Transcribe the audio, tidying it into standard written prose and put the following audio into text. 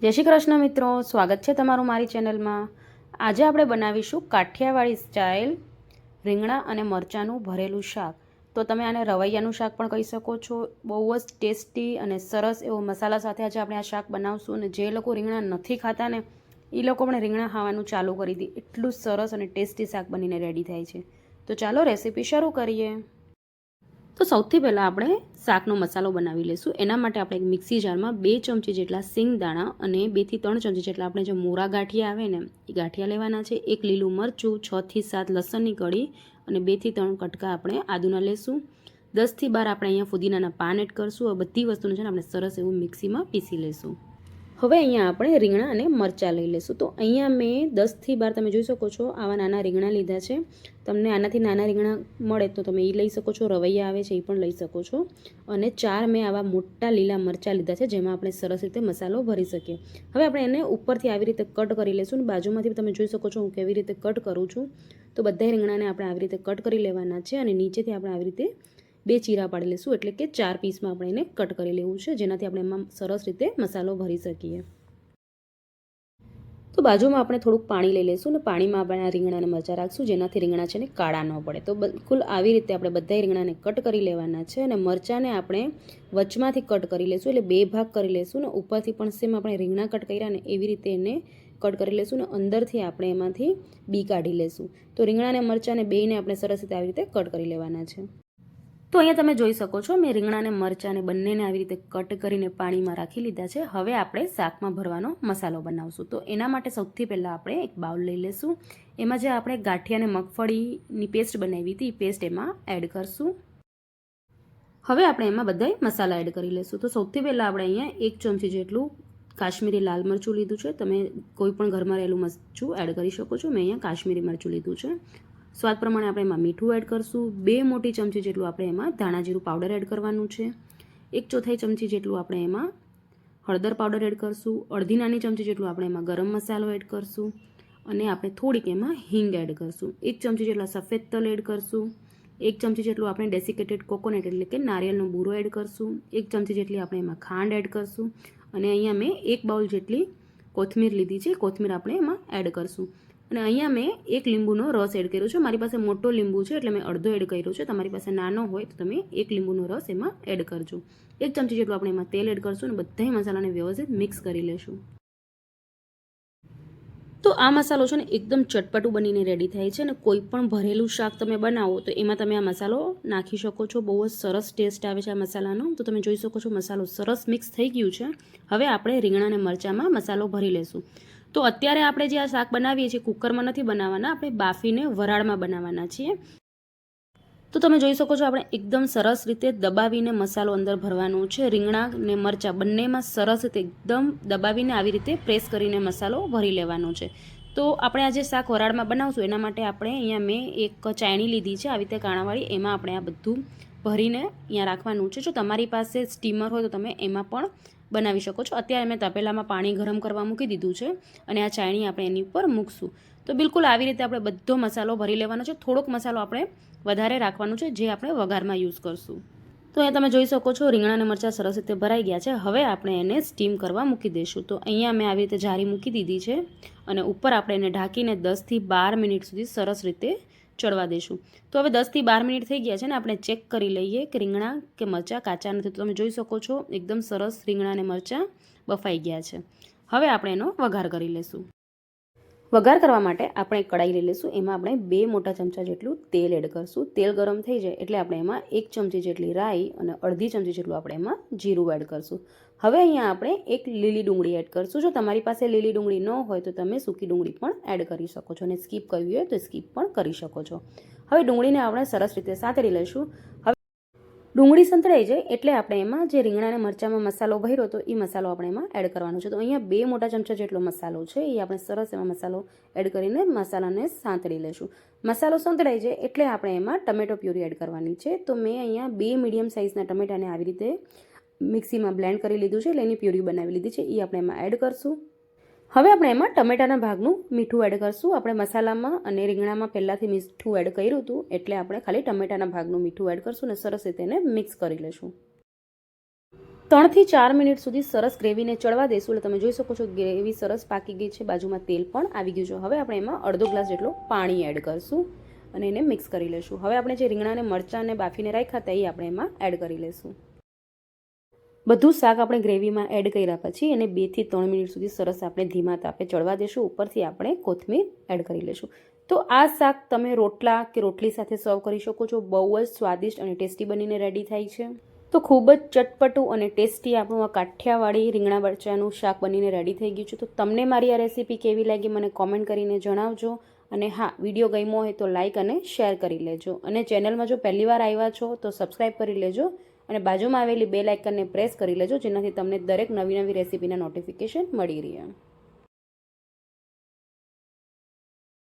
જય શ્રી કૃષ્ણ મિત્રો, સ્વાગત છે તમારું મારી ચેનલમાં। આજે આપણે બનાવીશું કાઠિયાવાડી સ્ટાઇલ રીંગણા અને મરચાંનું ભરેલું શાક। તો તમે આને રવૈયાનું શાક પણ કહી શકો છો। બહુ જ ટેસ્ટી અને સરસ એવો મસાલા સાથે આજે આપણે આ શાક બનાવશું અને જે લોકો રીંગણા નથી ખાતા ને એ લોકો પણ રીંગણા ખાવાનું ચાલુ કરી દે, એટલું સરસ અને ટેસ્ટી શાક બનીને રેડી થાય છે। તો ચાલો રેસીપી શરૂ કરીએ। તો સૌથી પહેલાં આપણે શાકનો મસાલો બનાવી લઈશું। એના માટે આપણે એક મિક્સી જારમાં 2 ચમચી જેટલા સિંગ દાણા અને 2 થી 3 ચમચી જેટલા આપણે જે મોરા ગાંઠિયા આવે ને એ ગાંઠિયા લેવાના છે। 1 લીલું મરચું, 6 થી 7 લસણની કળી અને 2 થી 3 કટકા આપણે આદુના લેશું। 10 થી 12 આપણે અહીંયા ફુદીનાના પાન એડ કરશું। આ બધી વસ્તુને છે ને આપણે સરસ એવું મિક્સીમાં પીસી લઈશું। હવે અહીંયા આપણે રીંગણા અને મરચાં લઈ લઈશું। તો અહીંયા મેં 10 થી 12 તમે જોઈ શકો છો આવા નાના રીંગણા લીધા છે। તમને આનાથી નાના રીંગણા મળે તો તમે એ લઈ શકો છો, રવૈયા આવે છે એ પણ લઈ શકો છો। અને 4 મેં આવા મોટા લીલા મરચાં લીધા છે જેમાં આપણે સરસ રીતે મસાલો ભરી શકીએ। હવે આપણે એને ઉપરથી આવી રીતે કટ કરી લઈશું અને બાજુમાંથી તમે જોઈ શકો છો હું કેવી રીતે કટ કરું છું। તો બધા રીંગણાને આપણે આવી રીતે કટ કરી લેવાના છે અને નીચેથી આપણે આવી રીતે 2 ચીરા પાડી લઈશું, એટલે કે 4 પીસમાં આપણે એને કટ કરી લેવું છે, જેનાથી આપણે એમાં સરસ રીતે મસાલો ભરી શકીએ। તો બાજુમાં આપણે થોડુંક પાણી લઈ લઈશું અને પાણીમાં આપણે આ રીંગણા અને મરચાં રાખશું, જેનાથી રીંગણા છે ને કાળા ન પડે। તો બિલકુલ આવી રીતે આપણે બધા રીંગણાને કટ કરી લેવાના છે અને મરચાંને આપણે વચમાંથી કટ કરી લઈશું, એટલે 2 ભાગ કરી લઈશું ને ઉપરથી પણ સેમ આપણે રીંગણા કટ કર્યા ને એવી રીતે એને કટ કરી લઈશું ને અંદરથી આપણે એમાંથી બી કાઢી લઈશું। તો રીંગણા અને મરચાંને બેયને આપણે સરસ રીતે આવી રીતે કટ કરી લેવાના છે। તો અહીંયા તમે જોઈ શકો છો મેં રીંગણા અને મરચાંને બંનેને આવી રીતે કટ કરીને પાણીમાં રાખી લીધા છે। હવે આપણે શાકમાં ભરવાનો મસાલો બનાવશું। તો એના માટે સૌથી પહેલાં આપણે એક બાઉલ લઈ લઈશું। એમાં જે આપણે ગાંઠિયા અને મગફળીની પેસ્ટ બનાવી હતી એ પેસ્ટ એમાં એડ કરશું। હવે આપણે એમાં બધા મસાલા એડ કરી લઈશું। તો સૌથી પહેલાં આપણે અહીંયા 1 ચમચી જેટલું કાશ્મીરી લાલ મરચું લીધું છે। તમે કોઈ પણ ઘરમાં રહેલું મરચું એડ કરી શકો છો, મેં અહીંયા કાશ્મીરી મરચું લીધું છે। સ્વાદ પ્રમાણે આપણે એમાં મીઠું એડ કરશું। 2 મોટી ચમચી જેટલું આપણે એમાં ધાણા જીરું પાવડર એડ કરવાનું છે। 1/4 ચમચી જેટલું આપણે એમાં હળદર પાવડર એડ કરશું। અડધી નાની ચમચી જેટલું આપણે એમાં ગરમ મસાલો એડ કરશું અને આપણે થોડીક એમાં હિંગ એડ કરશું। 1 ચમચી જેટલા સફેદ તલ એડ કરશું। 1 ચમચી જેટલું આપણે ડેસિકેટેડ કોકોનટ એટલે કે નારિયેળનો બૂરો એડ કરશું। 1 ચમચી જેટલી આપણે એમાં ખાંડ એડ કરશું અને અહીંયા મેં 1 બાઉલ જેટલી કોથમીર લીધી છે, કોથમીર આપણે એમાં એડ કરશું। અને અહીંયા મેં 1 લીંબુનો રસ એડ કર્યો છે। મારી પાસે મોટો લીંબુ છે એટલે મેં અડધો એડ કર્યો છે, તમારી પાસે નાનો હોય તો તમે 1 લીંબુનો રસ એમાં એડ કરજો। 1 ચમચી જેટલું આપણે એમાં તેલ એડ કરશું અને બધા મસાલાને વ્યવસ્થિત મિક્સ કરી લેશું। તો આ મસાલો છે ને એકદમ ચટપટું બનીને રેડી થાય છે અને કોઈ પણ ભરેલું શાક તમે બનાવો તો એમાં તમે આ મસાલો નાખી શકો છો। બહુ જ સરસ ટેસ્ટ આવે છે આ મસાલાનો। તો તમે જોઈ શકો છો મસાલો સરસ મિક્સ થઈ ગયું છે। હવે આપણે રીંગણા અને મરચાંમાં મસાલો ભરી લેશું। તો અત્યારે આપણે જે આ શાક બનાવીએ છીએ કુકરમાં નથી બનાવવાના, આપણે બાફીને વરાળમાં બનાવવાના છીએ। તો તમે જોઈ શકો છો આપણે એકદમ સરસ રીતે દબાવીને મસાલો અંદર ભરવાનો છે। રીંગણા ને મરચાં બંનેમાં સરસ રીતે એકદમ દબાવીને આવી રીતે પ્રેસ કરીને મસાલો ભરી લેવાનો છે। તો આપણે આ જે શાક વરાળમાં બનાવશું એના માટે આપણે અહીંયા મેં એક ચાયણી લીધી છે આવી રીતે કાણાવાળી, એમાં આપણે આ બધું ભરીને અહીંયા રાખવાનું છે। જો તમારી પાસે સ્ટીમર હોય તો તમે એમાં પણ બનાવી શકો છો। અત્યારે મેં તપેલામાં પાણી ગરમ કરવા મૂકી દીધું છે અને આ ચાયણી આપણે એની ઉપર મૂકશું। તો બિલકુલ આવી રીતે આપણે બધો મસાલો ભરી લેવાનો છે। થોડોક મસાલો આપણે વધારે રાખવાનું છે જે આપણે વઘારમાં યુઝ કરશું। તો અહીંયા તમે જોઈ શકો છો રીંગણા અને મરચાં સરસ રીતે ભરાઈ ગયા છે। હવે આપણે એને સ્ટીમ કરવા મૂકી દઈશું। તો અહીંયા મેં આવી રીતે જારી મૂકી દીધી છે અને ઉપર આપણે એને ઢાંકીને 10 થી 12 મિનિટ સુધી સરસ રીતે ચડવા દઈશું। તો હવે 10 થી 12 મિનિટ થઈ ગયા છે ને આપણે ચેક કરી લઈએ કે રીંગણા કે મરચાં કાચા નથી। તો તમે જોઈ શકો છો એકદમ સરસ રીંગણા અને મરચાં બફાઈ ગયા છે। હવે આપણે એનો વઘાર કરી લઈશું। વઘાર કરવા માટે આપણે કડાઈ લઈ લઈશું। એમાં આપણે 2 મોટા ચમચા જેટલું તેલ એડ કરશું। તેલ ગરમ થઈ જાય એટલે આપણે એમાં 1 ચમચી જેટલી રાઈ અને અડધી ચમચી જેટલું આપણે એમાં જીરું એડ કરશું। હવે અહીંયા આપણે 1 લીલી ડુંગળી એડ કરશું। જો તમારી પાસે લીલી ડુંગળી ન હોય તો તમે સૂકી ડુંગળી પણ એડ કરી શકો છો અને સ્કીપ કરવી હોય તો સ્કીપ પણ કરી શકો છો। હવે ડુંગળીને આપણે સરસ રીતે સાંતળી લઈશું। હવે ડુંગળી સંતળાઈ જાય એટલે આપણે એમાં જે રીંગણા અને મરચાંમાં મસાલો ભર્યો તો એ મસાલો આપણે એમાં એડ કરવાનો છે। તો અહીંયા 2 મોટા ચમચા જેટલો મસાલો છે એ આપણે સરસ એમાં મસાલો એડ કરીને મસાલાને સાંતળી લઈશું। મસાલો સંતળાઈ જાય એટલે આપણે એમાં ટમેટો પ્યુરી એડ કરવાની છે। તો મેં અહીંયા 2 મીડિયમ સાઇઝના ટમેટાને આવી રીતે મિક્સીમાં બ્લેન્ડ કરી લીધું છે એટલે એની પ્યુરી બનાવી લીધી છે, એ આપણે એમાં એડ કરશું। હવે આપણે એમાં ટમેટાના ભાગનું મીઠું એડ કરશું। આપણે મસાલામાં અને રીંગણામાં પહેલાંથી મીઠું એડ કર્યું હતું એટલે આપણે ખાલી ટમેટાના ભાગનું મીઠું એડ કરશું અને સરસ રીતે એને મિક્સ કરી લઈશું। 3 થી 4 મિનિટ સુધી સરસ ગ્રેવીને ચડવા દઈશું. એટલે તમે જોઈ શકો છો ગ્રેવી સરસ પાકી ગઈ છે, બાજુમાં તેલ પણ આવી ગયું છે. હવે આપણે એમાં અડધો ગ્લાસ જેટલો પાણી એડ કરશું અને એને મિક્સ કરી લઈશું. હવે આપણે જે રીંગણાને મરચાંને બાફીને રાખ્યા હતા એ આપણે એમાં એડ કરી લઈશું. બધું શાક આપણે ગ્રેવીમાં એડ કર્યા પછી એને 2 થી 3 મિનિટ સુધી સરસ આપણે ધીમા તાપે ચડવા દઈશું. ઉપરથી આપણે કોથમીર એડ કરી લઈશું. તો આ શાક તમે રોટલા કે રોટલી સાથે સર્વ કરી શકો છો. બહુ જ સ્વાદિષ્ટ અને ટેસ્ટી બનીને રેડી થાય છે. તો ખૂબ જ ચટપટું અને ટેસ્ટી આપણું આ કાઠિયાવાડી રીંગણા મરચાંનું શાક બનીને રેડી થઈ ગયું છે. તો તમને મારી આ રેસીપી કેવી લાગી મને કોમેન્ટ કરીને જણાવજો. અને હા, વિડીયો ગમ્યો હોય તો લાઇક અને શેર કરી લેજો. અને ચેનલમાં જો પહેલીવાર આવ્યા છો તો સબસ્ક્રાઈબ કરી લેજો અને બાજુમાં આવેલી બેલ આઇકનને પ્રેસ કરી લેજો, જેનાથી તમને દરેક નવી રેસીપીના નોટિફિકેશન મળી રહે.